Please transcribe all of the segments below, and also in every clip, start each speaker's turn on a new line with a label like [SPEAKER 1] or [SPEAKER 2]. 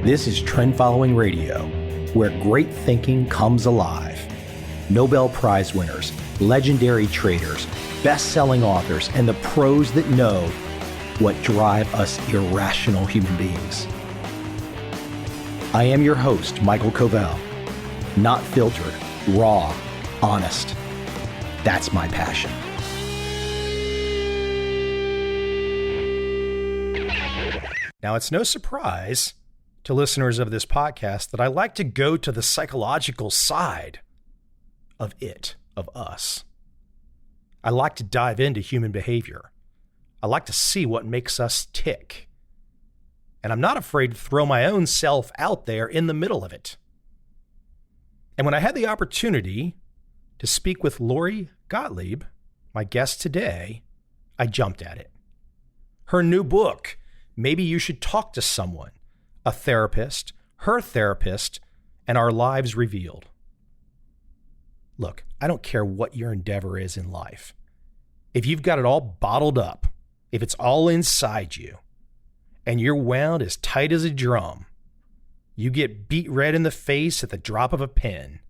[SPEAKER 1] This is Trend Following Radio, where great thinking comes alive. Nobel Prize winners, legendary traders, best-selling authors, and the pros that know what drive us irrational human beings. I am your host, Michael Covel. Not filtered, raw, honest. That's my passion. Now, it's no surprise to listeners of this podcast that I like to go to the psychological side of us. I like to dive into human behavior. I like to see what makes us tick. And I'm not afraid to throw my own self out there in the middle of it. And when I had the opportunity to speak with Lori Gottlieb, my guest today, I jumped at it. Her new book, Maybe You Should Talk to Someone, a therapist, her therapist, and our lives revealed. Look, I don't care what your endeavor is in life. If you've got it all bottled up, if it's all inside you, and you're wound as tight as a drum, you get beat red in the face at the drop of a pen.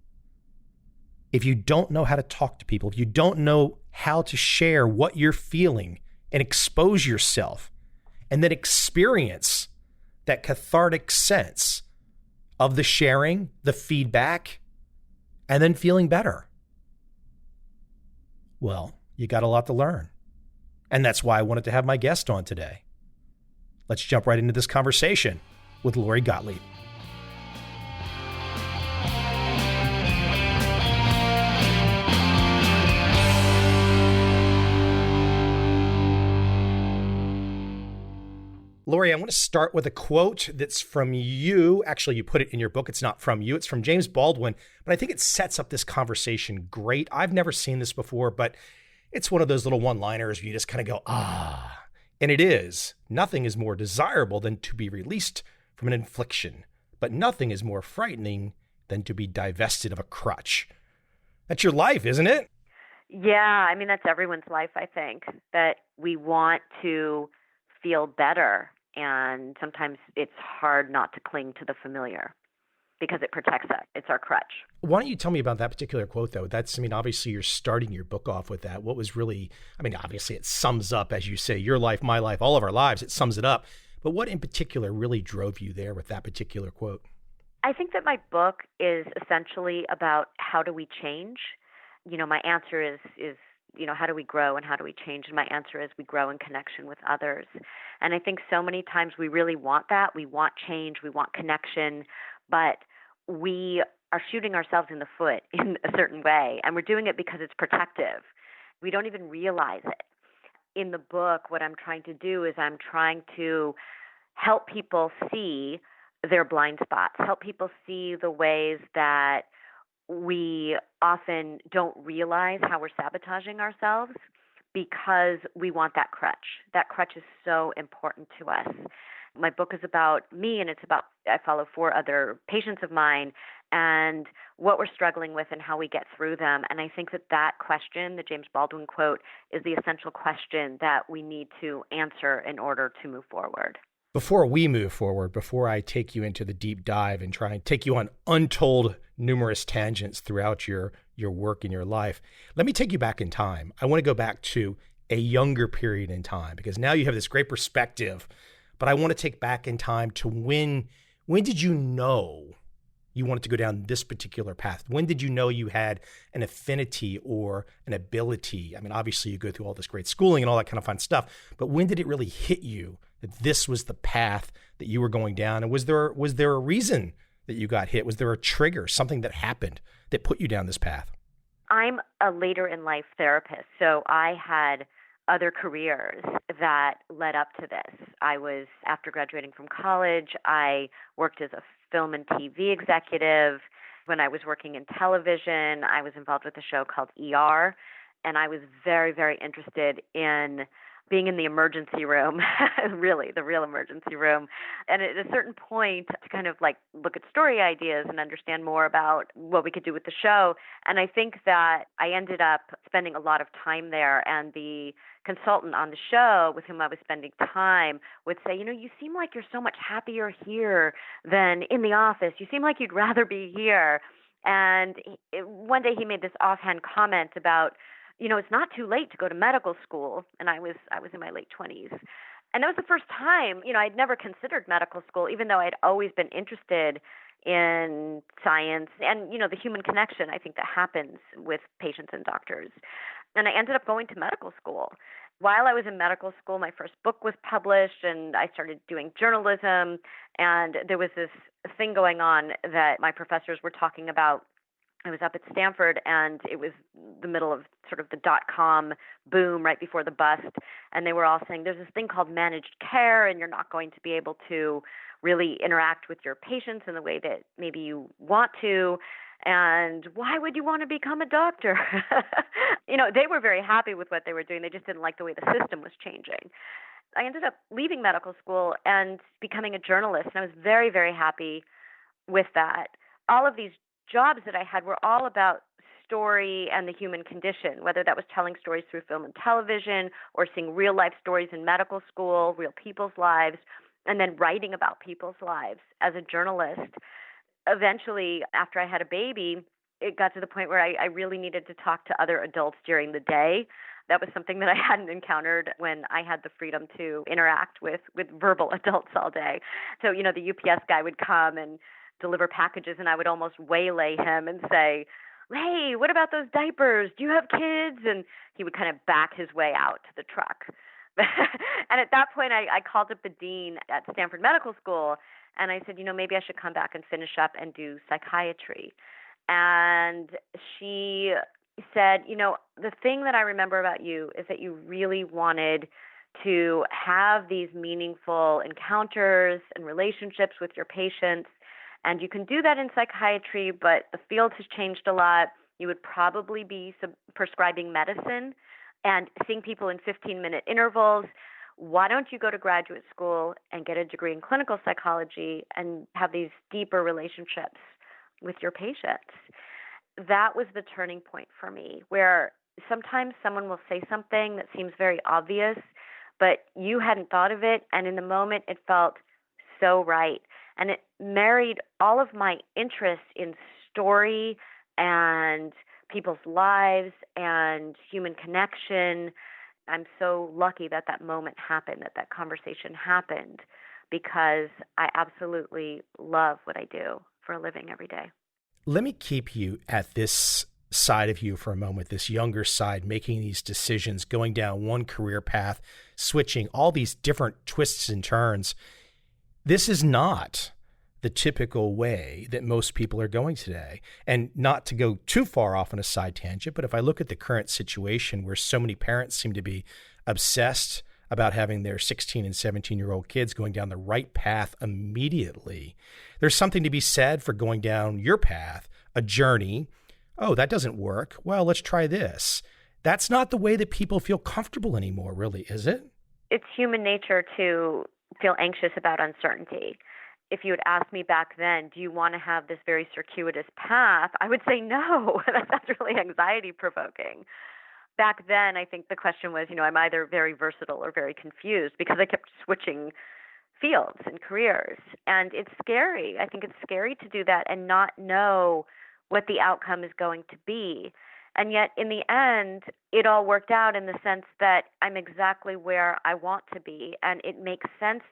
[SPEAKER 1] If you don't know how to talk to people, if you don't know how to share what you're feeling and expose yourself, and then experience that cathartic sense of the sharing, the feedback, and then feeling better, well, you got a lot to learn. And that's why I wanted to have my guest on today. Let's jump right into this conversation with Lori Gottlieb. Lori, I want to start with a quote that's from you. Actually, you put it in your book. It's not from you. It's from James Baldwin. But I think it sets up this conversation great. I've never seen this before, but it's one of those little one-liners where you just kind of go, ah. And it is. Nothing is more desirable than to be released from an infliction, but nothing is more frightening than to be divested of a crutch. That's your life, isn't it?
[SPEAKER 2] Yeah, I mean, that's everyone's life, I think, that we want to feel better. And sometimes it's hard not to cling to the familiar because it protects us. It's our crutch.
[SPEAKER 1] Why don't you tell me about that particular quote, though? Obviously you're starting your book off with that. What was really, obviously it sums up, as you say, your life, my life, all of our lives. It sums it up. But what in particular really drove you there with that particular quote?
[SPEAKER 2] I think that my book is essentially about how do we change? My answer is how do we grow and how do we change? And my answer is we grow in connection with others. And I think so many times we really want that. We want change. We want connection. But we are shooting ourselves in the foot in a certain way. And we're doing it because it's protective. We don't even realize it. In the book, what I'm trying to do is I'm trying to help people see their blind spots, help people see the ways that we often don't realize how we're sabotaging ourselves because we want that crutch. That crutch is so important to us. My book is about me, and I follow 4 other patients of mine and what we're struggling with and how we get through them. And I think that question, the James Baldwin quote, is the essential question that we need to answer in order to move forward.
[SPEAKER 1] Before we move forward, before I take you into the deep dive and try and take you on untold numerous tangents throughout your work and your life, let me take you back in time. I want to go back to a younger period in time because now you have this great perspective, but I want to take back in time to when did you know you wanted to go down this particular path? When did you know you had an affinity or an ability? Obviously you go through all this great schooling and all that kind of fun stuff, but when did it really hit you that this was the path that you were going down? And was there a reason that you got hit? Was there a trigger, something that happened that put you down this path?
[SPEAKER 2] I'm a later in life therapist, so I had other careers that led up to this. After graduating from college, I worked as a film and TV executive. When I was working in television, I was involved with a show called ER, and I was very, very interested in being in the emergency room, really, the real emergency room. And at a certain point, to kind of look at story ideas and understand more about what we could do with the show. And I think that I ended up spending a lot of time there, and the consultant on the show with whom I was spending time would say, you seem like you're so much happier here than in the office. You seem like you'd rather be here. And one day he made this offhand comment about, it's not too late to go to medical school. And I was in my late 20s. And that was the first time, I'd never considered medical school, even though I'd always been interested in science and, the human connection, I think, that happens with patients and doctors. And I ended up going to medical school. While I was in medical school, my first book was published, and I started doing journalism. And there was this thing going on that my professors were talking about. I was up at Stanford, and it was the middle of sort of the dot-com boom right before the bust. And they were all saying, there's this thing called managed care, and you're not going to be able to really interact with your patients in the way that maybe you want to. And why would you want to become a doctor? They were very happy with what they were doing. They just didn't like the way the system was changing. I ended up leaving medical school and becoming a journalist, and I was very, very happy with that. All of these jobs that I had were all about story and the human condition, whether that was telling stories through film and television or seeing real life stories in medical school, real people's lives, and then writing about people's lives as a journalist. Eventually, after I had a baby, it got to the point where I really needed to talk to other adults during the day. That was something that I hadn't encountered when I had the freedom to interact with verbal adults all day. So, the UPS guy would come and deliver packages, and I would almost waylay him and say, hey, what about those diapers? Do you have kids? And he would kind of back his way out to the truck. And at that point, I called up the dean at Stanford Medical School, and I said, maybe I should come back and finish up and do psychiatry. And she said, the thing that I remember about you is that you really wanted to have these meaningful encounters and relationships with your patients. And you can do that in psychiatry, but the field has changed a lot. You would probably be prescribing medicine and seeing people in 15-minute intervals. Why don't you go to graduate school and get a degree in clinical psychology and have these deeper relationships with your patients? That was the turning point for me, where sometimes someone will say something that seems very obvious, but you hadn't thought of it, and in the moment it felt so right. And it married all of my interest in story and people's lives and human connection. I'm so lucky that moment happened, that conversation happened, because I absolutely love what I do for a living every day.
[SPEAKER 1] Let me keep you at this side of you for a moment, this younger side, making these decisions, going down one career path, switching, all these different twists and turns. This is not the typical way that most people are going today. And not to go too far off on a side tangent, but if I look at the current situation where so many parents seem to be obsessed about having their 16 and 17-year-old kids going down the right path immediately, there's something to be said for going down your path, a journey. Oh, that doesn't work. Well, let's try this. That's not the way that people feel comfortable anymore, really, is it?
[SPEAKER 2] It's human nature to feel anxious about uncertainty. If you had asked me back then, do you want to have this very circuitous path? I would say no. That's really anxiety provoking. Back then, I think the question was, I'm either very versatile or very confused, because I kept switching fields and careers. And it's scary. I think it's scary to do that and not know what the outcome is going to be. And yet, in the end, it all worked out in the sense that I'm exactly where I want to be, and it makes sense.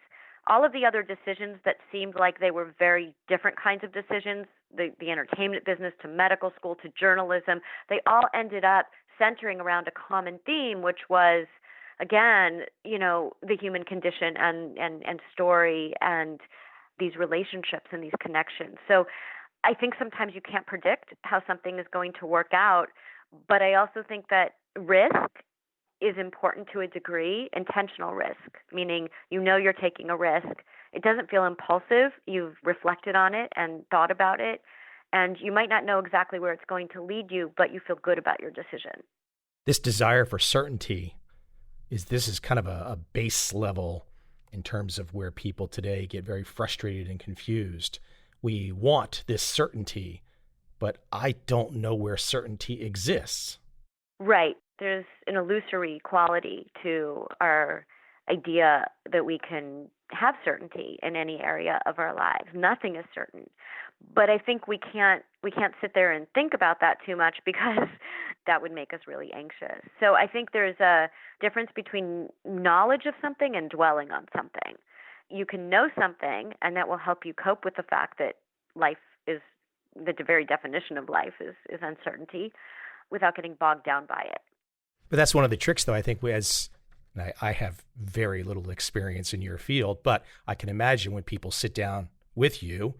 [SPEAKER 2] All of the other decisions that seemed like they were very different kinds of decisions, the entertainment business to medical school to journalism, they all ended up centering around a common theme, which was, again, the human condition and story and these relationships and these connections. So I think sometimes you can't predict how something is going to work out, but I also think that risk is important to a degree, intentional risk, meaning you're taking a risk. It doesn't feel impulsive. You've reflected on it and thought about it, and you might not know exactly where it's going to lead you, but you feel good about your decision.
[SPEAKER 1] This desire for certainty this is kind of a base level in terms of where people today get very frustrated and confused. We want this certainty, but I don't know where certainty exists.
[SPEAKER 2] Right. There's an illusory quality to our idea that we can have certainty in any area of our lives. Nothing is certain. But I think we can't sit there and think about that too much because that would make us really anxious. So I think there's a difference between knowledge of something and dwelling on something. You can know something, and that will help you cope with the fact that life is, the very definition of life is uncertainty, without getting bogged down by it.
[SPEAKER 1] But that's one of the tricks, though. I think I have very little experience in your field, but I can imagine when people sit down with you,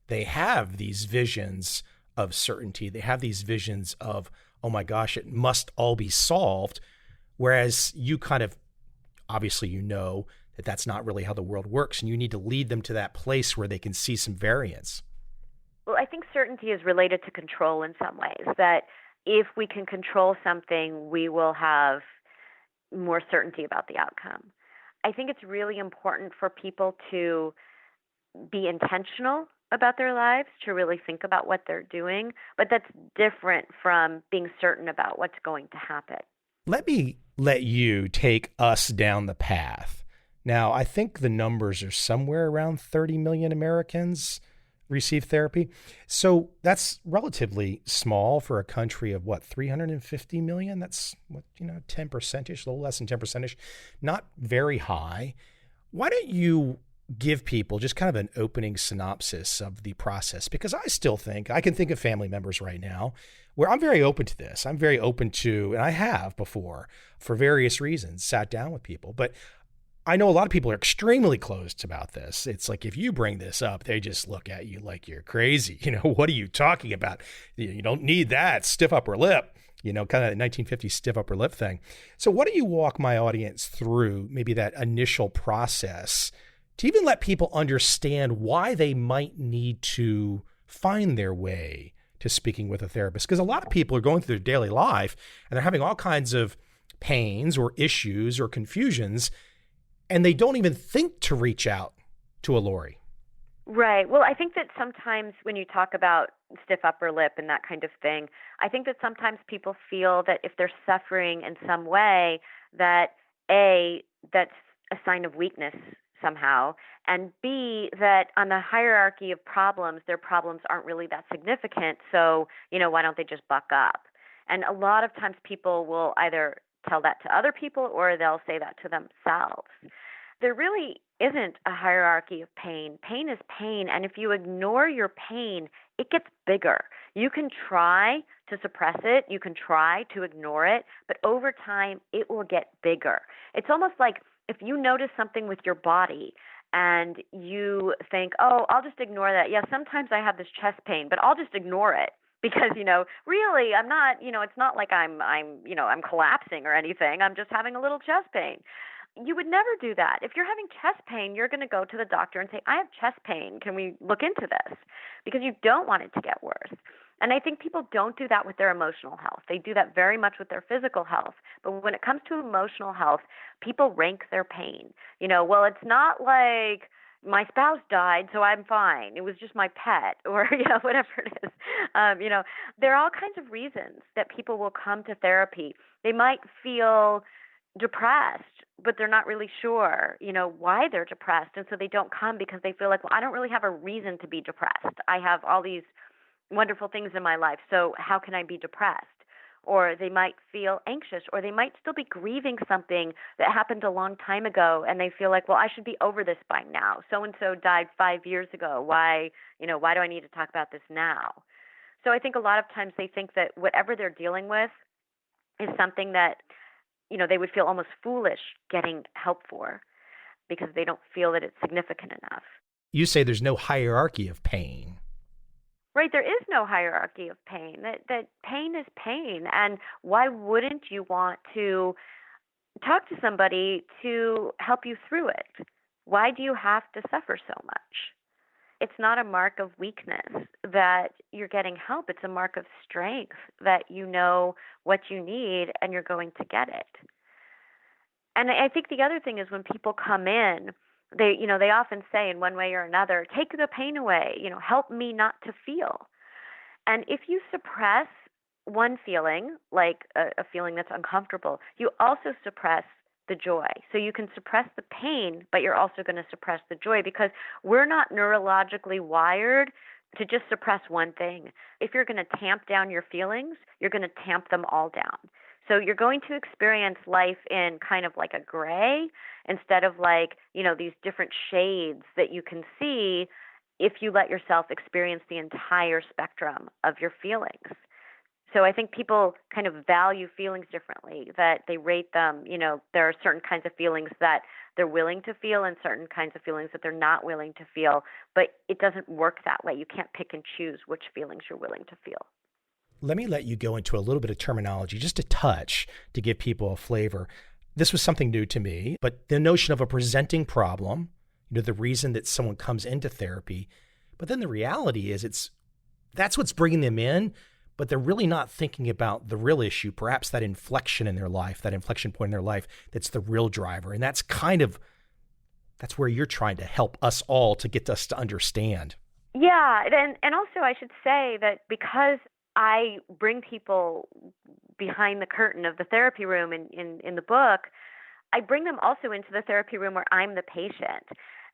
[SPEAKER 1] they have these visions of certainty. They have these visions of, oh my gosh, it must all be solved. Whereas you kind of, obviously, you know that that's not really how the world works, and you need to lead them to that place where they can see some variance.
[SPEAKER 2] Well, I think certainty is related to control in some ways, that if we can control something, we will have more certainty about the outcome. I think it's really important for people to be intentional about their lives, to really think about what they're doing, but that's different from being certain about what's going to happen.
[SPEAKER 1] Let me let you take us down the path. Now, I think the numbers are somewhere around 30 million Americans receive therapy. So that's relatively small for a country of 350 million? That's 10%ish, a little less than 10%ish, not very high. Why don't you give people just kind of an opening synopsis of the process? Because I still think, I can think of family members right now where I'm very open to this. I'm very open to, and I have before, for various reasons, sat down with people. But I know a lot of people are extremely closed about this. It's like if you bring this up, they just look at you like you're crazy. What are you talking about? You don't need that stiff upper lip, kind of the 1950s stiff upper lip thing. So why don't you walk my audience through maybe that initial process to even let people understand why they might need to find their way to speaking with a therapist? Because a lot of people are going through their daily life and they're having all kinds of pains or issues or confusions, and they don't even think to reach out to a Lori.
[SPEAKER 2] Right. Well, I think that sometimes when you talk about stiff upper lip and that kind of thing, I think that sometimes people feel that if they're suffering in some way, that A, that's a sign of weakness somehow, and B, that on the hierarchy of problems, their problems aren't really that significant, so, why don't they just buck up? And a lot of times people will either tell that to other people or they'll say that to themselves. There really isn't a hierarchy of pain. Pain is pain, and if you ignore your pain, it gets bigger. You can try to suppress it, you can try to ignore it, but over time, it will get bigger. It's almost like if you notice something with your body and you think, oh, I'll just ignore that. Yeah, sometimes I have this chest pain, but I'll just ignore it. Because, really, I'm not, it's not like I'm collapsing or anything. I'm just having a little chest pain. You would never do that. If you're having chest pain, you're going to go to the doctor and say, I have chest pain. Can we look into this? Because you don't want it to get worse. And I think people don't do that with their emotional health. They do that very much with their physical health. But when it comes to emotional health, people rank their pain. Well, it's not like my spouse died, so I'm fine. It was just my pet, or, whatever it is. There are all kinds of reasons that people will come to therapy. They might feel depressed, but they're not really sure, why they're depressed. And so they don't come because they feel like, well, I don't really have a reason to be depressed. I have all these wonderful things in my life, so how can I be depressed? Or they might feel anxious, or they might still be grieving something that happened a long time ago, and they feel like, well, I should be over this by now. So-and-so died 5 years ago. Why do I need to talk about this now? So I think a lot of times they think that whatever they're dealing with is something that, they would feel almost foolish getting help for because they don't feel that it's significant enough.
[SPEAKER 1] You say there's no hierarchy of pain.
[SPEAKER 2] Right, there is no hierarchy of pain. That pain is pain, and why wouldn't you want to talk to somebody to help you through it? Why do you have to suffer so much? It's not a mark of weakness that you're getting help. It's a mark of strength that you know what you need and you're going to get it. And I think the other thing is when people come in, they often say in one way or another, take the pain away, help me not to feel. And if you suppress one feeling, like a feeling that's uncomfortable, you also suppress the joy. So you can suppress the pain, but you're also going to suppress the joy because we're not neurologically wired to just suppress one thing. If you're going to tamp down your feelings, you're going to tamp them all down. So you're going to experience life in kind of like a gray instead of like, these different shades that you can see if you let yourself experience the entire spectrum of your feelings. So I think people kind of value feelings differently, that they rate them. There are certain kinds of feelings that they're willing to feel and certain kinds of feelings that they're not willing to feel. But it doesn't work that way. You can't pick and choose which feelings you're willing to feel.
[SPEAKER 1] Let me let you go into a little bit of terminology, just a touch to give people a flavor. This was something new to me, but the notion of a presenting problem, the reason that someone comes into therapy, but then the reality is that's what's bringing them in, but they're really not thinking about the real issue, perhaps that inflection in their life, that inflection point in their life, that's the real driver. And that's where you're trying to help us all to get us to understand.
[SPEAKER 2] Yeah. And also I should say that because I bring people behind the curtain of the therapy room in the book, I bring them also into the therapy room where I'm the patient.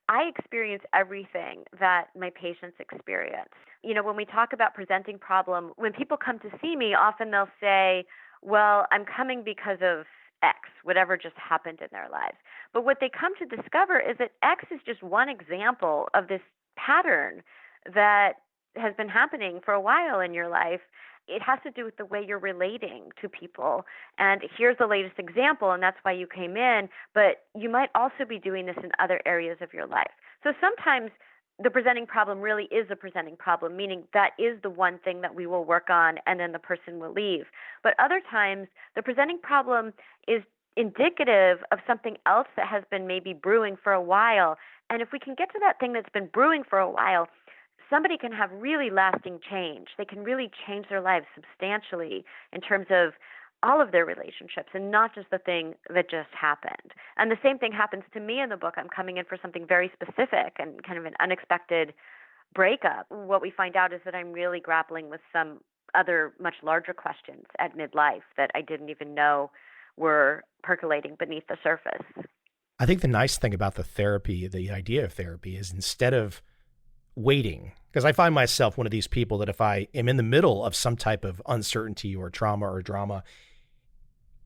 [SPEAKER 2] I experience everything that my patients experience. When we talk about presenting problem, when people come to see me, often they'll say, well, I'm coming because of X, whatever just happened in their lives. But what they come to discover is that X is just one example of this pattern that has been happening for a while in your life. It has to do with the way you're relating to people. And here's the latest example, and that's why you came in. But you might also be doing this in other areas of your life. So sometimes the presenting problem really is a presenting problem, meaning that is the one thing that we will work on and then the person will leave. But other times, the presenting problem is indicative of something else that has been maybe brewing for a while. And if we can get to that thing that's been brewing for a while, somebody can have really lasting change. They can really change their lives substantially in terms of all of their relationships and not just the thing that just happened. And the same thing happens to me in the book. I'm coming in for something very specific and kind of an unexpected breakup. What we find out is that I'm really grappling with some other much larger questions at midlife that I didn't even know were percolating beneath the surface.
[SPEAKER 1] I think the nice thing about the idea of therapy is instead of waiting, because I find myself one of these people that if I am in the middle of some type of uncertainty or trauma or drama,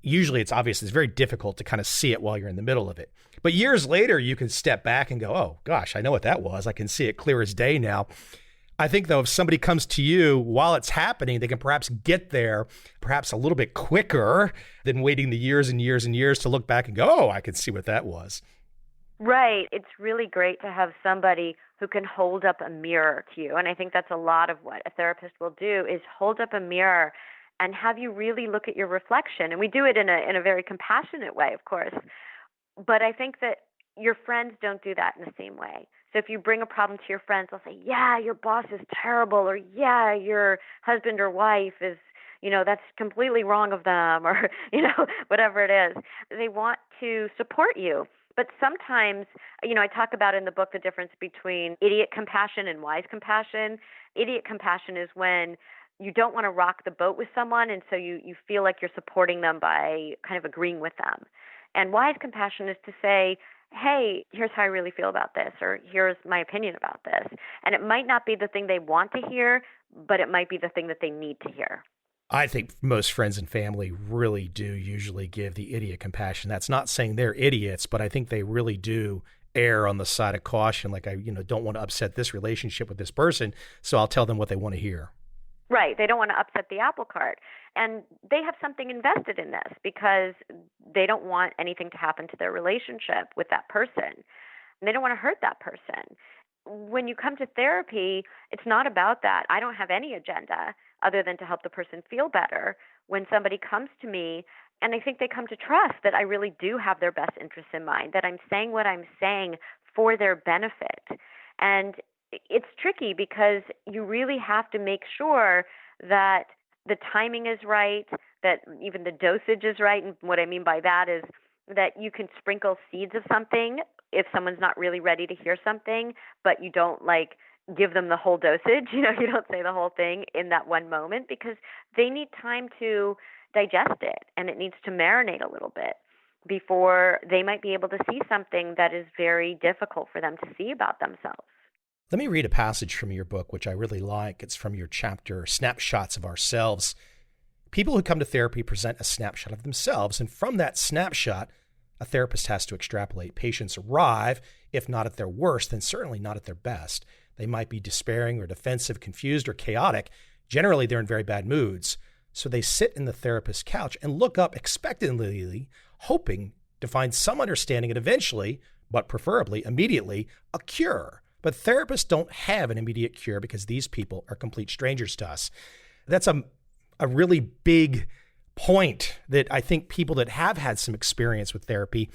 [SPEAKER 1] usually it's obvious, it's very difficult to kind of see it while you're in the middle of it. But years later, you can step back and go, oh gosh, I know what that was. I can see it clear as day now. I think though, if somebody comes to you while it's happening, they can perhaps get there perhaps a little bit quicker than waiting the years and years and years to look back and go, oh, I can see what that was.
[SPEAKER 2] Right. It's really great to have somebody who can hold up a mirror to you. And I think that's a lot of what a therapist will do is hold up a mirror and have you really look at your reflection. And we do it in a very compassionate way, of course. But I think that your friends don't do that in the same way. So if you bring a problem to your friends, they'll say, yeah, your boss is terrible, or yeah, your husband or wife is, that's completely wrong of them, or, whatever it is. They want to support you. But sometimes, I talk about in the book the difference between idiot compassion and wise compassion. Idiot compassion is when you don't want to rock the boat with someone, and so you feel like you're supporting them by kind of agreeing with them. And wise compassion is to say, hey, here's how I really feel about this, or here's my opinion about this. And it might not be the thing they want to hear, but it might be the thing that they need to hear.
[SPEAKER 1] I think most friends and family really do usually give the idiot compassion. That's not saying they're idiots, but I think they really do err on the side of caution. Like, I don't want to upset this relationship with this person, so I'll tell them what they want to hear.
[SPEAKER 2] Right. They don't want to upset the apple cart. And they have something invested in this because they don't want anything to happen to their relationship with that person. And they don't want to hurt that person. When you come to therapy, it's not about that. I don't have any agenda other than to help the person feel better. When somebody comes to me, and I think they come to trust that I really do have their best interests in mind, that I'm saying what I'm saying for their benefit. And it's tricky because you really have to make sure that the timing is right, that even the dosage is right. And what I mean by that is that you can sprinkle seeds of something if someone's not really ready to hear something, but you don't give them the whole dosage. You don't say the whole thing in that one moment because they need time to digest it and it needs to marinate a little bit before they might be able to see something that is very difficult for them to see about themselves.
[SPEAKER 1] Let me read a passage from your book, which I really like. It's from your chapter, Snapshots of Ourselves. People who come to therapy present a snapshot of themselves, and from that snapshot, a therapist has to extrapolate. Patients arrive, if not at their worst, then certainly not at their best. They might be despairing or defensive, confused or chaotic. Generally, they're in very bad moods. So they sit in the therapist's couch and look up expectantly, hoping to find some understanding and eventually, but preferably immediately, a cure. But therapists don't have an immediate cure because these people are complete strangers to us. That's a really big point that I think people that have had some experience with therapy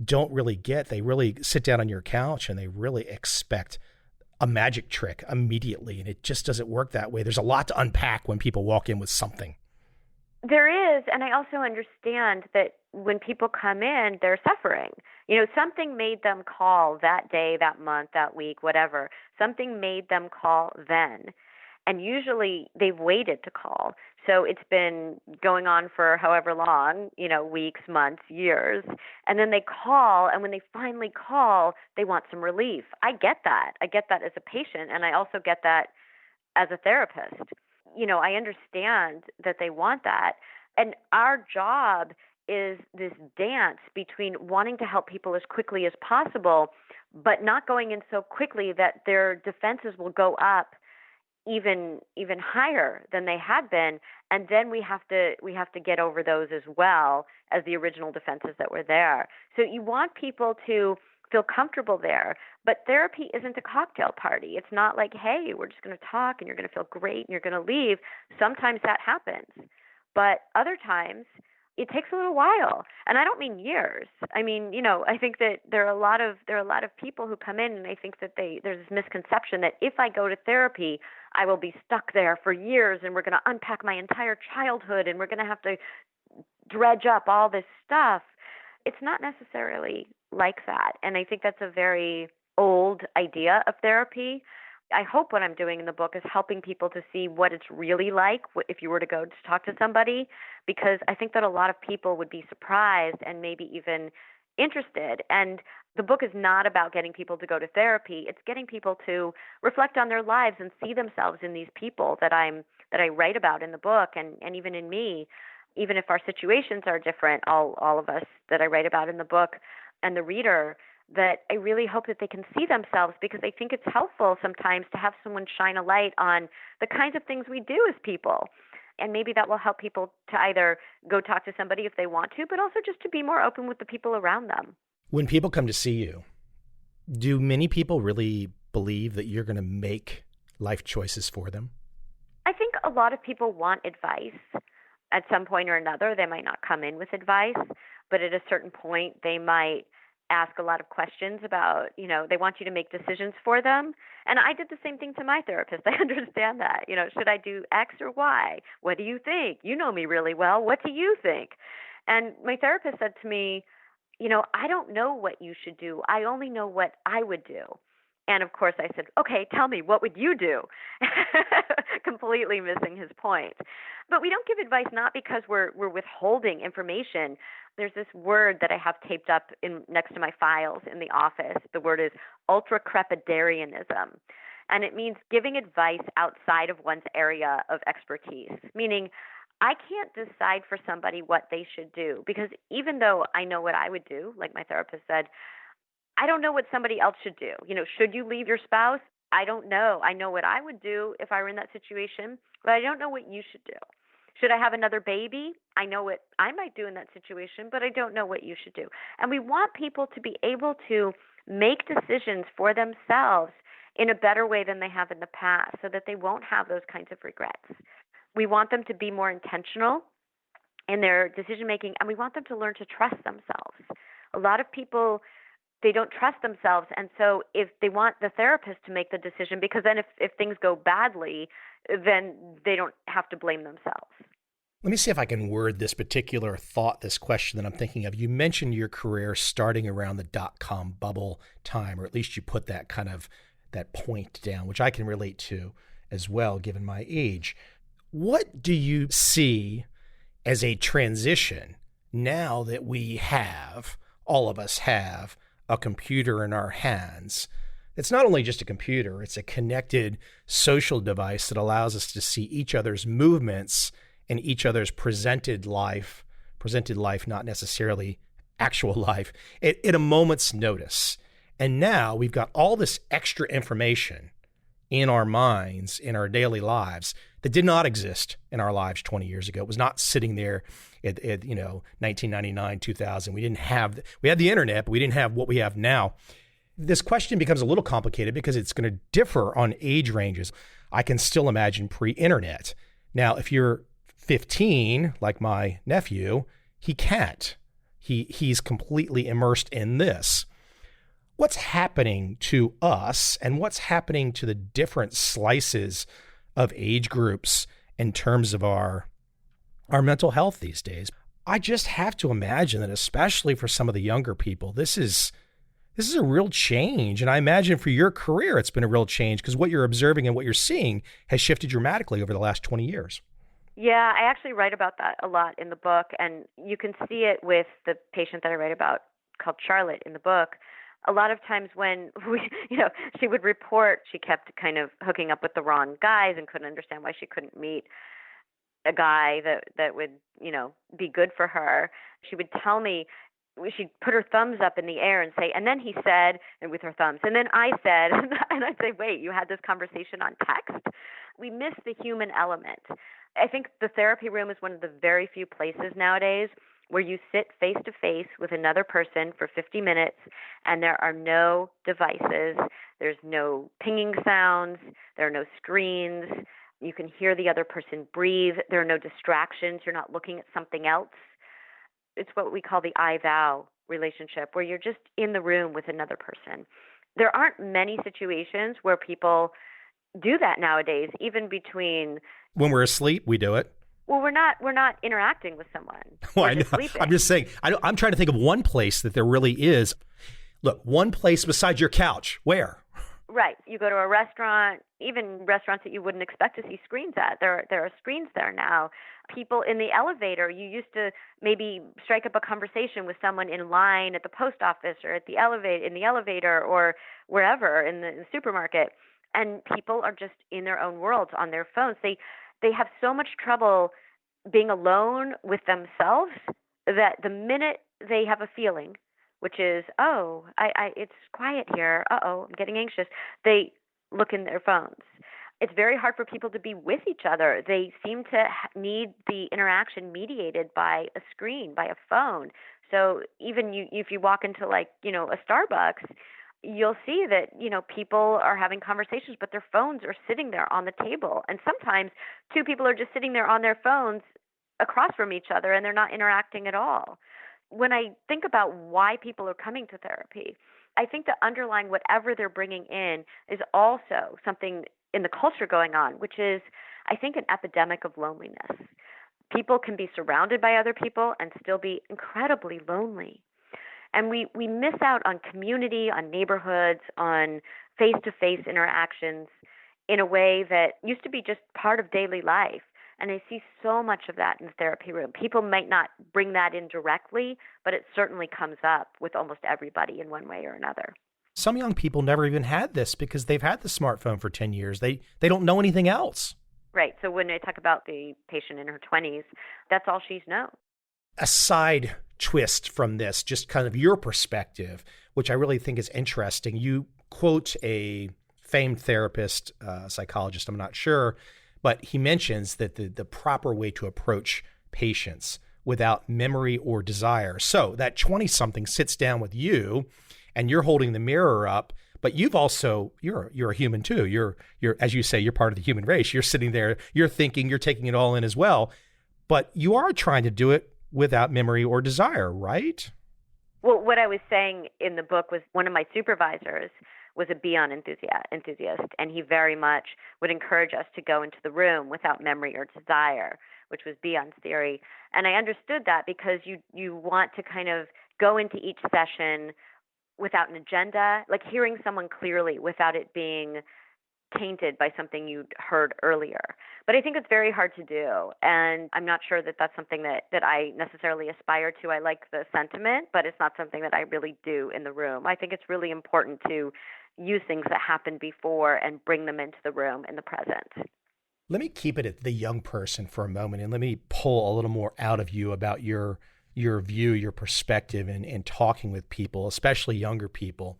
[SPEAKER 1] don't really get. They really sit down on your couch and they really expect a magic trick immediately. And it just doesn't work that way. There's a lot to unpack when people walk in with something.
[SPEAKER 2] There is. And I also understand that when people come in, they're suffering. Something made them call that day, that month, that week, whatever. Something made them call then. And usually they've waited to call. So it's been going on for however long, weeks, months, years. And then they call. And when they finally call, they want some relief. I get that. I get that as a patient. And I also get that as a therapist. I understand that they want that. And our job is this dance between wanting to help people as quickly as possible, but not going in so quickly that their defenses will go up even higher than they had been, and then we have to get over those as well as the original defenses that were there. So you want people to feel comfortable there, but therapy isn't a cocktail party. It's not like, hey, we're just going to talk and you're going to feel great and you're going to leave. Sometimes that happens, but other times it takes a little while, and I don't mean years. I mean, I think that there are a lot of people who come in and they think that there's this misconception that if I go to therapy, I will be stuck there for years, and we're going to unpack my entire childhood, and we're going to have to dredge up all this stuff. It's not necessarily like that, and I think that's a very old idea of therapy. I hope what I'm doing in the book is helping people to see what it's really like if you were to go to talk to somebody, because I think that a lot of people would be surprised and maybe even interested. And the book is not about getting people to go to therapy. It's getting people to reflect on their lives and see themselves in these people that I write about in the book, and even in me, even if our situations are different, all of us that I write about in the book and the reader, that I really hope that they can see themselves, because I think it's helpful sometimes to have someone shine a light on the kinds of things we do as people. And maybe that will help people to either go talk to somebody if they want to, but also just to be more open with the people around them.
[SPEAKER 1] When people come to see you, do many people really believe that you're going to make life choices for them?
[SPEAKER 2] I think a lot of people want advice. At some point or another, they might not come in with advice, but at a certain point, they might ask a lot of questions about, they want you to make decisions for them. And I did the same thing to my therapist. I understand that. Should I do X or Y? What do you think? You know me really well. What do you think? And my therapist said to me, I don't know what you should do. I only know what I would do. And of course I said, okay, tell me, what would you do? Completely missing his point. But we don't give advice not because we're withholding information. There's this word that I have taped up next to my files in the office. The word is ultracrepidarianism. And it means giving advice outside of one's area of expertise, meaning I can't decide for somebody what they should do, because even though I know what I would do, like my therapist said, I don't know what somebody else should do. Should you leave your spouse? I don't know. I know what I would do if I were in that situation, but I don't know what you should do. Should I have another baby? I know what I might do in that situation, but I don't know what you should do. And we want people to be able to make decisions for themselves in a better way than they have in the past, so that they won't have those kinds of regrets. We want them to be more intentional in their decision-making, and we want them to learn to trust themselves. A lot of people, they don't trust themselves, and so if they want the therapist to make the decision, because then if things go badly, then they don't have to blame themselves.
[SPEAKER 1] Let me see if I can word this particular thought, this question that I'm thinking of. You mentioned your career starting around the dot-com bubble time, or at least you put that kind of that point down, which I can relate to as well, given my age. What do you see as a transition now that all of us have a computer in our hands? It's not only just a computer, it's a connected social device that allows us to see each other's movements and each other's presented life, not necessarily actual life, at a moment's notice. And now we've got all this extra information in our minds, in our daily lives, that did not exist in our lives 20 years ago. It was not sitting there at 1999, 2000. We had the internet, but we didn't have what we have now. This question becomes a little complicated because it's going to differ on age ranges. I can still imagine pre-internet. Now, if you're 15, like my nephew, he can't. He's completely immersed in this. What's happening to us and what's happening to the different slices of age groups in terms of our mental health these days? I just have to imagine that, especially for some of the younger people, this is a real change. And I imagine for your career, it's been a real change because what you're observing and what you're seeing has shifted dramatically over the last 20 years.
[SPEAKER 2] Yeah, I actually write about that a lot in the book, and you can see it with the patient that I write about called Charlotte in the book. A lot of times when she would report, she kept kind of hooking up with the wrong guys and couldn't understand why she couldn't meet a guy that would, be good for her. She would tell me, she'd put her thumbs up in the air and say, and then he said, and with her thumbs, and then I said, and I'd say, wait, you had this conversation on text? We miss the human element. I think the therapy room is one of the very few places nowadays where you sit face to face with another person for 50 minutes and there are no devices, there's no pinging sounds, there are no screens, you can hear the other person breathe, there are no distractions, you're not looking at something else. It's what we call the I-thou relationship, where you're just in the room with another person. There aren't many situations where people do that nowadays, even between...
[SPEAKER 1] When we're asleep, we do it.
[SPEAKER 2] Well, we're not interacting with someone.
[SPEAKER 1] Well, I know. I'm just saying, I'm trying to think of one place that there really is. Look, one place besides your couch. Where?
[SPEAKER 2] Right. You go to a restaurant, even restaurants that you wouldn't expect to see screens at. There are screens there now. People in the elevator, you used to maybe strike up a conversation with someone in line at the post office or at the in the elevator or wherever in the supermarket. And people are just in their own worlds on their phones. They have so much trouble being alone with themselves that the minute they have a feeling, which is, it's quiet here. I'm getting anxious. They look in their phones. It's very hard for people to be with each other. They seem to need the interaction mediated by a screen, by a phone. So even if you walk into a Starbucks, you'll see that, people are having conversations, but their phones are sitting there on the table. And sometimes two people are just sitting there on their phones across from each other and they're not interacting at all. When I think about why people are coming to therapy, I think that underlying whatever they're bringing in is also something in the culture going on, which is, I think, an epidemic of loneliness. People can be surrounded by other people and still be incredibly lonely. And we miss out on community, on neighborhoods, on face-to-face interactions in a way that used to be just part of daily life. And I see so much of that in the therapy room. People might not bring that in directly, but it certainly comes up with almost everybody in one way or another.
[SPEAKER 1] Some young people never even had this because they've had the smartphone for 10 years. They don't know anything else.
[SPEAKER 2] Right. So when I talk about the patient in her 20s, that's all she's known.
[SPEAKER 1] A side twist from this, just kind of your perspective, which I really think is interesting. You quote a famed therapist, psychologist, I'm not sure, but he mentions that the proper way to approach patients without memory or desire. So that 20-something sits down with you and you're holding the mirror up, but you've also, you're a human too. You're, as you say, you're part of the human race. You're sitting there, you're thinking, you're taking it all in as well, but you are trying to do it without memory or desire, right?
[SPEAKER 2] Well, what I was saying in the book was one of my supervisors was a Beyond enthusiast, and he very much would encourage us to go into the room without memory or desire, which was Beyond's theory. And I understood that because you want to kind of go into each session without an agenda, like hearing someone clearly without it being tainted by something you'd heard earlier. But I think it's very hard to do. And I'm not sure that that's something that I necessarily aspire to. I like the sentiment, but it's not something that I really do in the room. I think it's really important to use things that happened before and bring them into the room in the present.
[SPEAKER 1] Let me keep it at the young person for a moment, and let me pull a little more out of you about your view, your perspective in talking with people, especially younger people,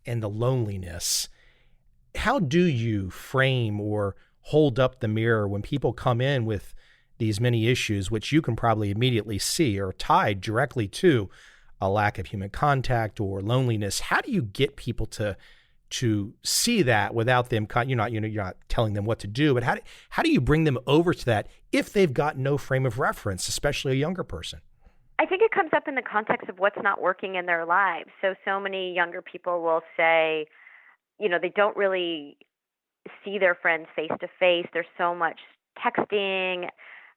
[SPEAKER 1] and the loneliness. How do you frame or hold up the mirror when people come in with these many issues, which you can probably immediately see are tied directly to a lack of human contact or loneliness? How do you get people to see that without them, you're not telling them what to do, but how do you bring them over to that if they've got no frame of reference, especially a younger person?
[SPEAKER 2] I think it comes up in the context of what's not working in their lives. So many younger people will say, they don't really see their friends face to face. There's so much texting.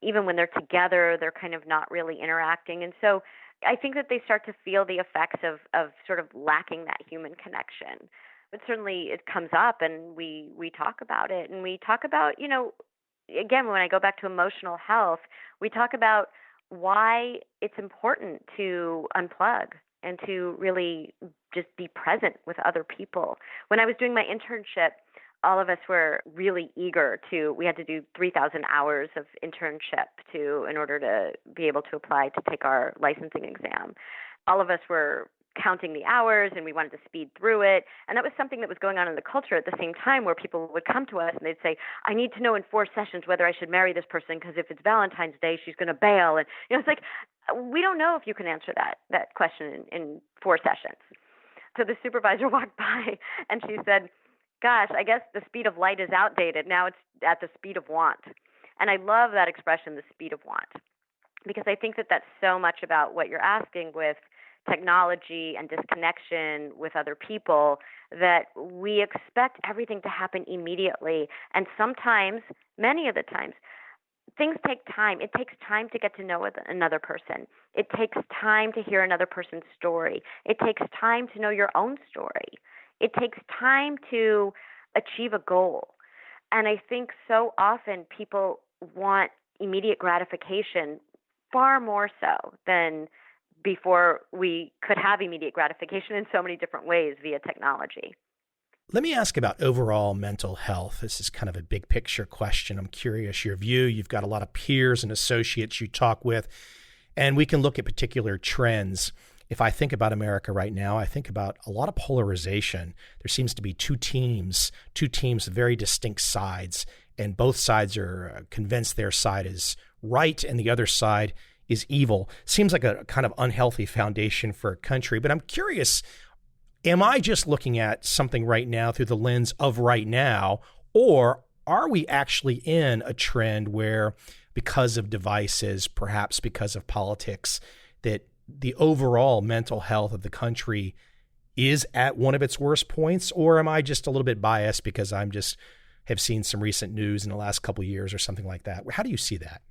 [SPEAKER 2] Even when they're together, they're kind of not really interacting. And so I think that they start to feel the effects of sort of lacking that human connection. But certainly it comes up, and we talk about it. And we talk about, again, when I go back to emotional health, we talk about why it's important to unplug and to really just be present with other people. When I was doing my internship, all of us were really eager we had to do 3,000 hours of internship in order to be able to apply to take our licensing exam. All of us were counting the hours, and we wanted to speed through it. And that was something that was going on in the culture at the same time, where people would come to us and they'd say, I need to know in 4 sessions whether I should marry this person, because if it's Valentine's Day, she's going to bail. And it's like, we don't know if you can answer that question in 4 sessions. So the supervisor walked by and she said, gosh, I guess the speed of light is outdated. Now it's at the speed of want. And I love that expression, the speed of want, because I think that that's so much about what you're asking with technology and disconnection with other people, that we expect everything to happen immediately. And sometimes, many of the times, things take time. It takes time to get to know another person. It takes time to hear another person's story. It takes time to know your own story. It takes time to achieve a goal. And I think so often people want immediate gratification, far more so than before we could have immediate gratification in so many different ways via technology.
[SPEAKER 1] Let me ask about overall mental health. This is kind of a big picture question. I'm curious your view. You've got a lot of peers and associates you talk with, and we can look at particular trends. If I think about America right now, I think about a lot of polarization. There seems to be two teams with very distinct sides, and both sides are convinced their side is right and the other side is evil. Seems like a kind of unhealthy foundation for a country. But I'm curious, am I just looking at something right now through the lens of right now, or are we actually in a trend where, because of devices, perhaps because of politics, that the overall mental health of the country is at one of its worst points? Or am I just a little bit biased because have seen some recent news in the last couple of years or something like that? How do you see that?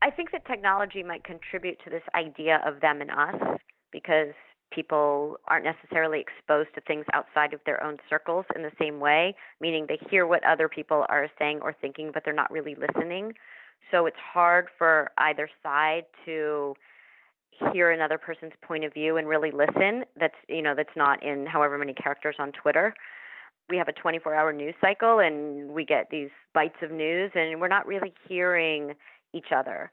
[SPEAKER 2] I think that technology might contribute to this idea of them and us, because people aren't necessarily exposed to things outside of their own circles in the same way, meaning they hear what other people are saying or thinking, but they're not really listening. So it's hard for either side to hear another person's point of view and really listen. That's not in however many characters on Twitter. We have a 24-hour news cycle, and we get these bites of news, and we're not really hearing each other.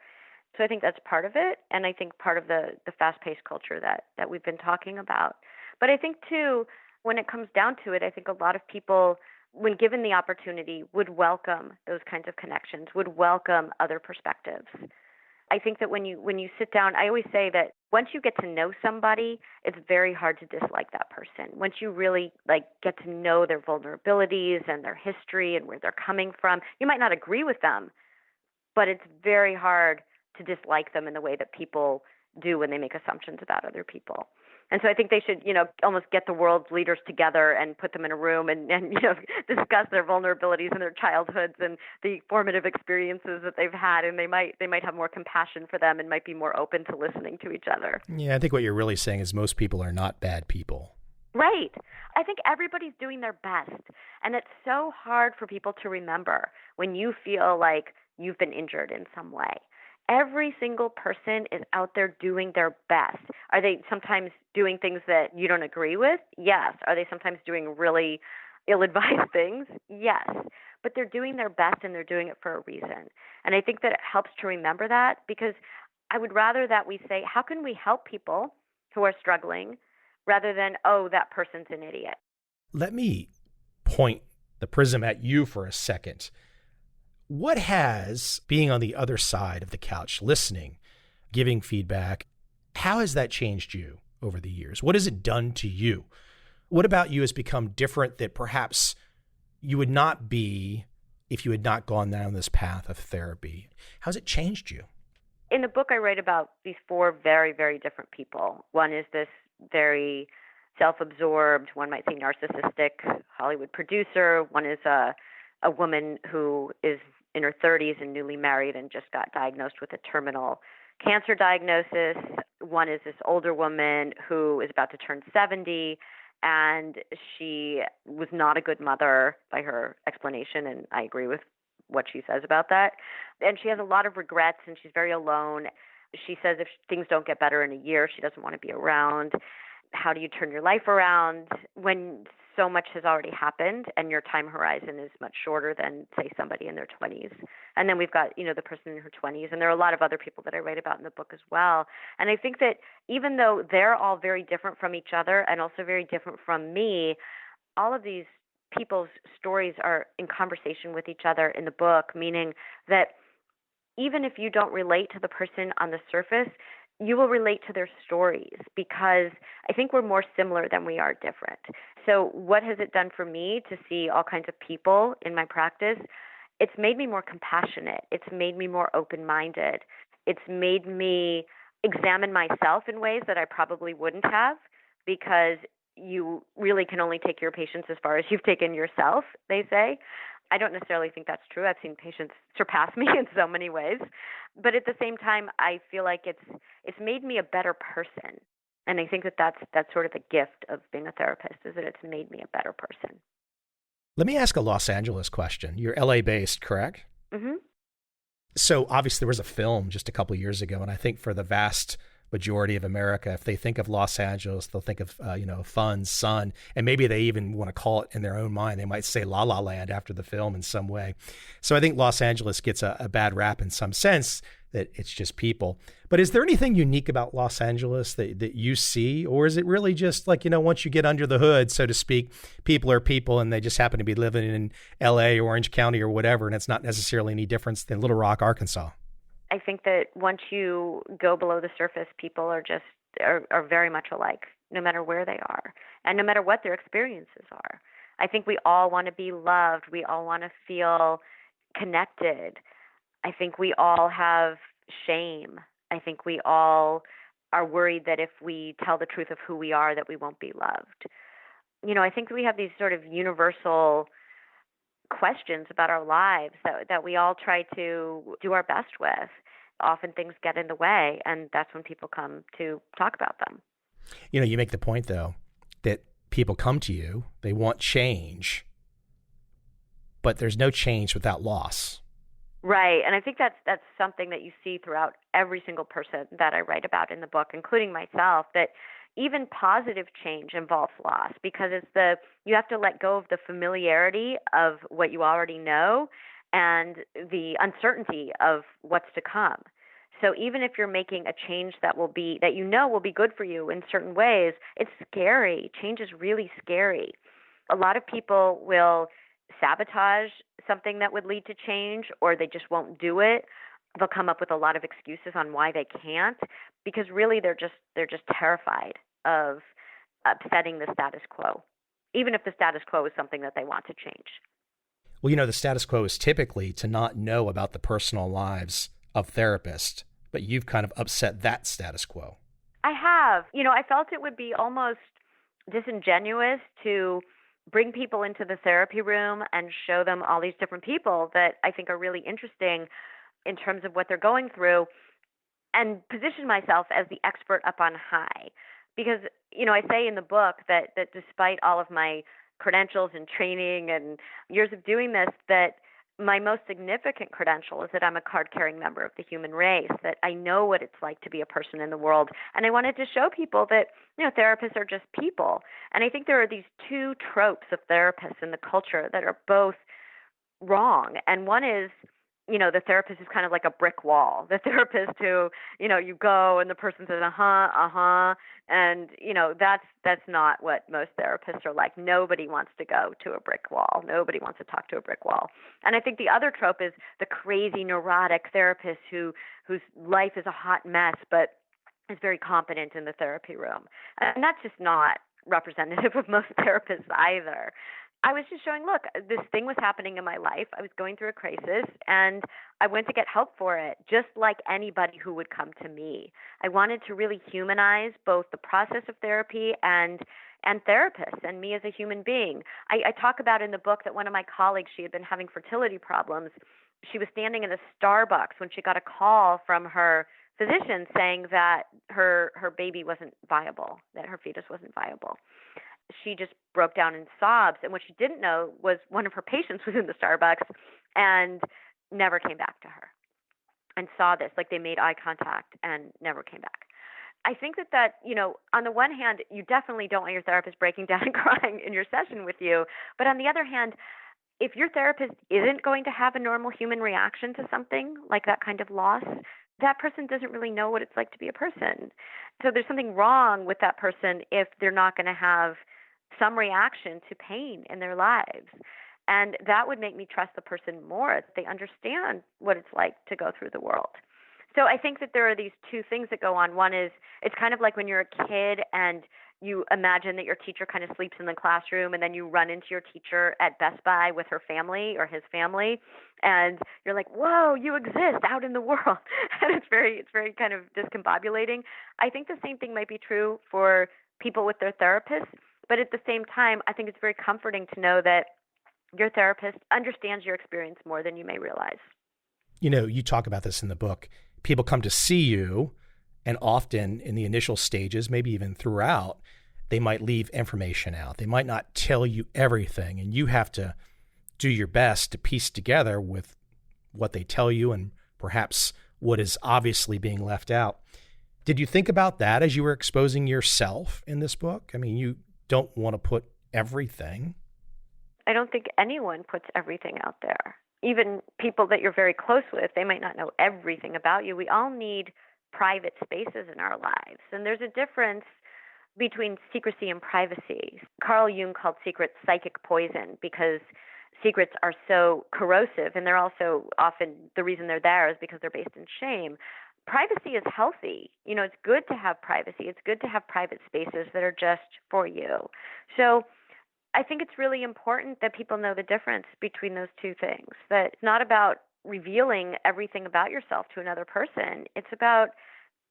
[SPEAKER 2] So I think that's part of it, and I think part of the fast-paced culture that we've been talking about. But I think, too, when it comes down to it, I think a lot of people, when given the opportunity, would welcome those kinds of connections, would welcome other perspectives. I think that when you sit down, I always say that once you get to know somebody, it's very hard to dislike that person. Once you really get to know their vulnerabilities and their history and where they're coming from, you might not agree with them, but it's very hard to dislike them in the way that people do when they make assumptions about other people. And so I think they should, almost get the world's leaders together and put them in a room and discuss their vulnerabilities and their childhoods and the formative experiences that they've had, and they might have more compassion for them and might be more open to listening to each other.
[SPEAKER 1] Yeah, I think what you're really saying is most people are not bad people.
[SPEAKER 2] Right. I think everybody's doing their best. And it's so hard for people to remember when you feel like you've been injured in some way. Every single person is out there doing their best. Are they sometimes doing things that you don't agree with? Yes. Are they sometimes doing really ill advised things? Yes. But they're doing their best and they're doing it for a reason. And I think that it helps to remember that because I would rather that we say, how can we help people who are struggling rather than, oh, that person's an idiot.
[SPEAKER 1] Let me point the prism at you for a second. What has being on the other side of the couch, listening, giving feedback, how has that changed you over the years? What has it done to you? What about you has become different that perhaps you would not be if you had not gone down this path of therapy? How's it changed you?
[SPEAKER 2] In the book, I write about these four very, very different people. One is this very self-absorbed, one might say narcissistic Hollywood producer. One is a woman who is in her 30s and newly married and just got diagnosed with a terminal cancer diagnosis. One is this older woman who is about to turn 70, and she was not a good mother by her explanation, and I agree with what she says about that. And she has a lot of regrets, and she's very alone. She says if things don't get better in a year, she doesn't want to be around. How do you turn your life around when so much has already happened and your time horizon is much shorter than, say, somebody in their 20s? And then we've got, the person in her 20s, and there are a lot of other people that I write about in the book as well. And I think that even though they're all very different from each other and also very different from me, all of these people's stories are in conversation with each other in the book, meaning that even if you don't relate to the person on the surface, you will relate to their stories because I think we're more similar than we are different. So what has it done for me to see all kinds of people in my practice? It's made me more compassionate. It's made me more open-minded. It's made me examine myself in ways that I probably wouldn't have because you really can only take your patients as far as you've taken yourself, they say. I don't necessarily think that's true. I've seen patients surpass me in so many ways. But at the same time, I feel like it's made me a better person. And I think that that's sort of the gift of being a therapist, is that it's made me a better person.
[SPEAKER 1] Let me ask a Los Angeles question. You're LA based, correct?
[SPEAKER 2] Mm-hmm.
[SPEAKER 1] So obviously there was a film just a couple of years ago, and I think for the vast majority of America, if they think of Los Angeles, they'll think of, fun, sun, and maybe they even want to call it in their own mind. They might say La La Land after the film in some way. So I think Los Angeles gets a bad rap in some sense that it's just people. But is there anything unique about Los Angeles that you see? Or is it really just like, once you get under the hood, so to speak, people are people and they just happen to be living in LA or Orange County or whatever, and it's not necessarily any difference than Little Rock, Arkansas?
[SPEAKER 2] I think that once you go below the surface, people are very much alike, no matter where they are, and no matter what their experiences are. I think we all want to be loved. We all want to feel connected. I think we all have shame. I think we all are worried that if we tell the truth of who we are, that we won't be loved. I think we have these sort of universal questions about our lives that we all try to do our best with. Often things get in the way, and that's when people come to talk about them.
[SPEAKER 1] You make the point, though, that people come to you, they want change, but there's no change without loss.
[SPEAKER 2] Right, and I think that's something that you see throughout every single person that I write about in the book, including myself, that even positive change involves loss because you have to let go of the familiarity of what you already know and the uncertainty of what's to come. So even if you're making a change that will be good for you in certain ways, it's scary. Change is really scary. A lot of people will sabotage something that would lead to change, or they just won't do it. They'll come up with a lot of excuses on why they can't, because really they're just terrified of upsetting the status quo, even if the status quo is something that they want to change.
[SPEAKER 1] Well, the status quo is typically to not know about the personal lives of therapists, but you've kind of upset that status quo.
[SPEAKER 2] I have. I felt it would be almost disingenuous to bring people into the therapy room and show them all these different people that I think are really interesting in terms of what they're going through and position myself as the expert up on high. Because, I say in the book that despite all of my credentials and training and years of doing this, that my most significant credential is that I'm a card-carrying member of the human race, that I know what it's like to be a person in the world. And I wanted to show people that, therapists are just people. And I think there are these two tropes of therapists in the culture that are both wrong. And one is, the therapist is kind of like a brick wall. The therapist who, you go and the person says, uh-huh. And, that's not what most therapists are like. Nobody wants to go to a brick wall. Nobody wants to talk to a brick wall. And I think the other trope is the crazy, neurotic therapist whose life is a hot mess, but is very competent in the therapy room. And that's just not representative of most therapists either. I was just showing, look, this thing was happening in my life. I was going through a crisis, and I went to get help for it, just like anybody who would come to me. I wanted to really humanize both the process of therapy and therapists and me as a human being. I talk about in the book that one of my colleagues, she had been having fertility problems. She was standing in a Starbucks when she got a call from her physician saying that her baby wasn't viable, that her fetus wasn't viable. She just broke down in sobs. And what she didn't know was one of her patients was in the Starbucks and never came back to her and saw this. Like, they made eye contact and never came back. I think that, on the one hand, you definitely don't want your therapist breaking down and crying in your session with you. But on the other hand, if your therapist isn't going to have a normal human reaction to something like that kind of loss, that person doesn't really know what it's like to be a person. So there's something wrong with that person if they're not going to have some reaction to pain in their lives. And that would make me trust the person more, that they understand what it's like to go through the world. So I think that there are these two things that go on. One is, it's kind of like when you're a kid and you imagine that your teacher kind of sleeps in the classroom, and then you run into your teacher at Best Buy with her family or his family, and you're like, whoa, you exist out in the world. And it's very kind of discombobulating. I think the same thing might be true for people with their therapists, but at the same time, I think it's very comforting to know that your therapist understands your experience more than you may realize.
[SPEAKER 1] You talk about this in the book. People come to see you, and often in the initial stages, maybe even throughout, they might leave information out. They might not tell you everything, and you have to do your best to piece together with what they tell you and perhaps what is obviously being left out. Did you think about that as you were exposing yourself in this book? I mean, you don't want to put everything.
[SPEAKER 2] I don't think anyone puts everything out there. Even people that you're very close with, they might not know everything about you. We all need private spaces in our lives. And there's a difference between secrecy and privacy. Carl Jung called secrets psychic poison because secrets are so corrosive, and they're also often, the reason they're there is because they're based in shame. Privacy is healthy. It's good to have privacy. It's good to have private spaces that are just for you. So I think it's really important that people know the difference between those two things, that it's not about revealing everything about yourself to another person. It's about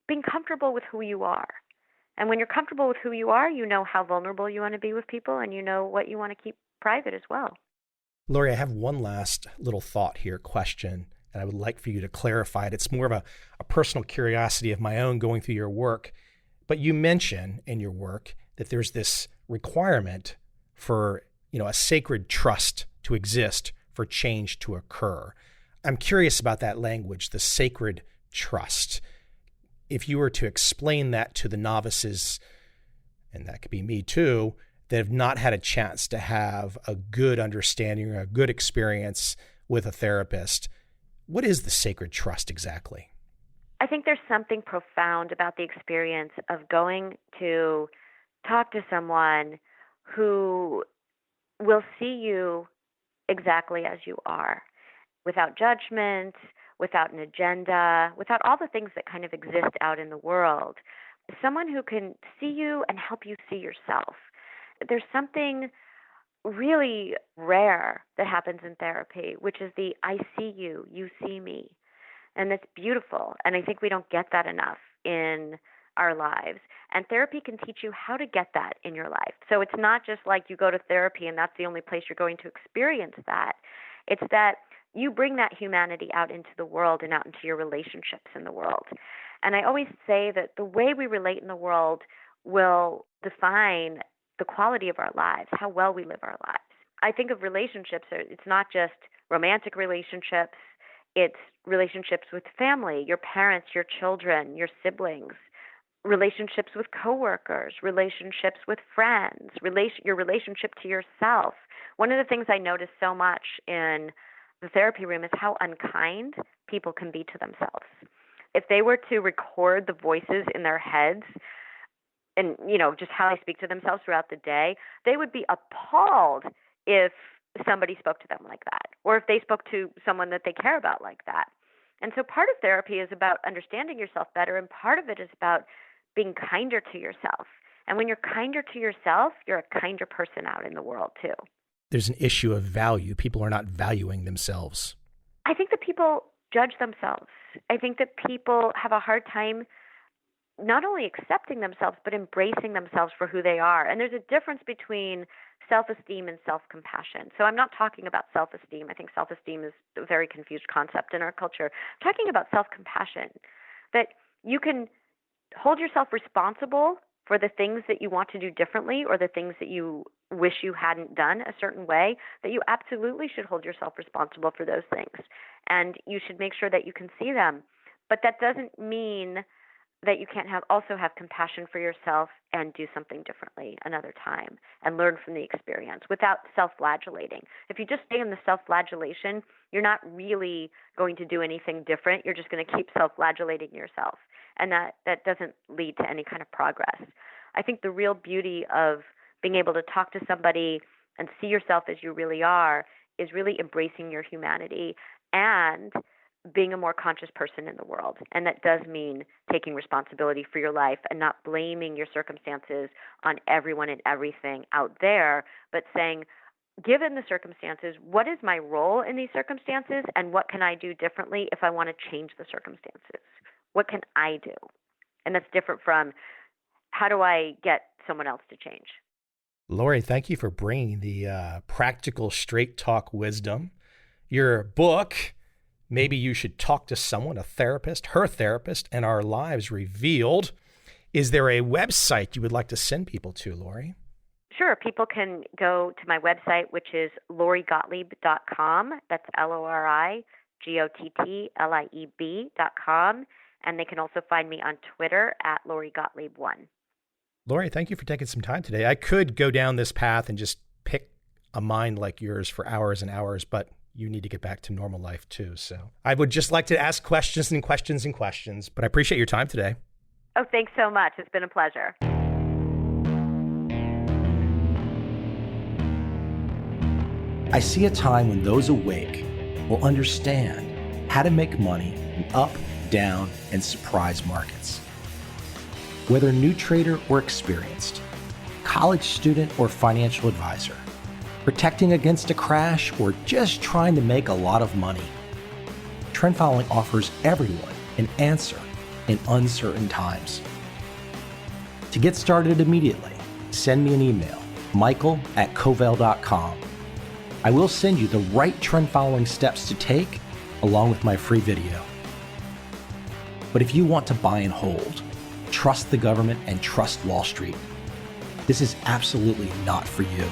[SPEAKER 2] being comfortable with who you are. And when you're comfortable with who you are, you know how vulnerable you want to be with people, and you know what you want to keep private as well.
[SPEAKER 1] Lori, I have one last little thought here, question, and I would like for you to clarify it. It's more of a personal curiosity of my own going through your work. But you mention in your work that there's this requirement for, a sacred trust to exist for change to occur. I'm curious about that language, the sacred trust. If you were to explain that to the novices, and that could be me too, that have not had a chance to have a good understanding or a good experience with a therapist, what is the sacred trust exactly?
[SPEAKER 2] I think there's something profound about the experience of going to talk to someone who will see you exactly as you are, without judgment, without an agenda, without all the things that kind of exist out in the world. Someone who can see you and help you see yourself. There's something really rare that happens in therapy, which is the I see you, you see me. And that's beautiful. And I think we don't get that enough in our lives. And therapy can teach you how to get that in your life. So it's not just like you go to therapy and that's the only place you're going to experience that. It's that you bring that humanity out into the world and out into your relationships in the world. And I always say that the way we relate in the world, will define the quality of our lives, how well we live our lives. I think of relationships, it's not just romantic relationships, it's relationships with family, your parents, your children, your siblings, relationships with coworkers, relationships with friends, your relationship to yourself. One of the things I notice so much in the therapy room is how unkind people can be to themselves. If they were to record the voices in their heads and, just how they speak to themselves throughout the day, they would be appalled if somebody spoke to them like that, or if they spoke to someone that they care about like that. And so part of therapy is about understanding yourself better, and part of it is about being kinder to yourself. And when you're kinder to yourself, you're a kinder person out in the world too.
[SPEAKER 1] There's an issue of value. People are not valuing themselves.
[SPEAKER 2] I think that people judge themselves. I think that people have a hard time not only accepting themselves, but embracing themselves for who they are. And there's a difference between self-esteem and self-compassion. So I'm not talking about self-esteem. I think self-esteem is a very confused concept in our culture. I'm talking about self-compassion, that you can hold yourself responsible for the things that you want to do differently or the things that you wish you hadn't done a certain way, that you absolutely should hold yourself responsible for those things. And you should make sure that you can see them. But that doesn't mean that you can't also have compassion for yourself and do something differently another time and learn from the experience without self-flagellating. If you just stay in the self-flagellation, you're not really going to do anything different. You're just going to keep self-flagellating yourself. And that doesn't lead to any kind of progress. I think the real beauty of being able to talk to somebody and see yourself as you really are is really embracing your humanity and being a more conscious person in the world. And that does mean taking responsibility for your life and not blaming your circumstances on everyone and everything out there, but saying, given the circumstances, what is my role in these circumstances and what can I do differently if I want to change the circumstances? What can I do? And that's different from how do I get someone else to change?
[SPEAKER 1] Lori, thank you for bringing the practical, straight talk wisdom. Your book, Maybe You Should Talk to Someone, a Therapist, Her Therapist, and Our Lives Revealed. Is there a website you would like to send people to, Lori?
[SPEAKER 2] Sure. People can go to my website, which is lorigottlieb.com. That's LORIGOTTLIEB.com. And they can also find me on Twitter at Lori Gottlieb1.
[SPEAKER 1] Lori, thank you for taking some time today. I could go down this path and just pick a mind like yours for hours and hours, but you need to get back to normal life too. So I would just like to ask questions and questions and questions, but I appreciate your time today.
[SPEAKER 2] Oh, thanks so much. It's been a pleasure.
[SPEAKER 3] I see a time when those awake will understand how to make money in up, down, and surprise markets. Whether new trader or experienced, college student or financial advisor, protecting against a crash or just trying to make a lot of money, trend following offers everyone an answer in uncertain times. To get started immediately, send me an email, michael@covel.com. I will send you the right trend following steps to take along with my free video. But if you want to buy and hold, trust the government and trust Wall Street, this is absolutely not for you.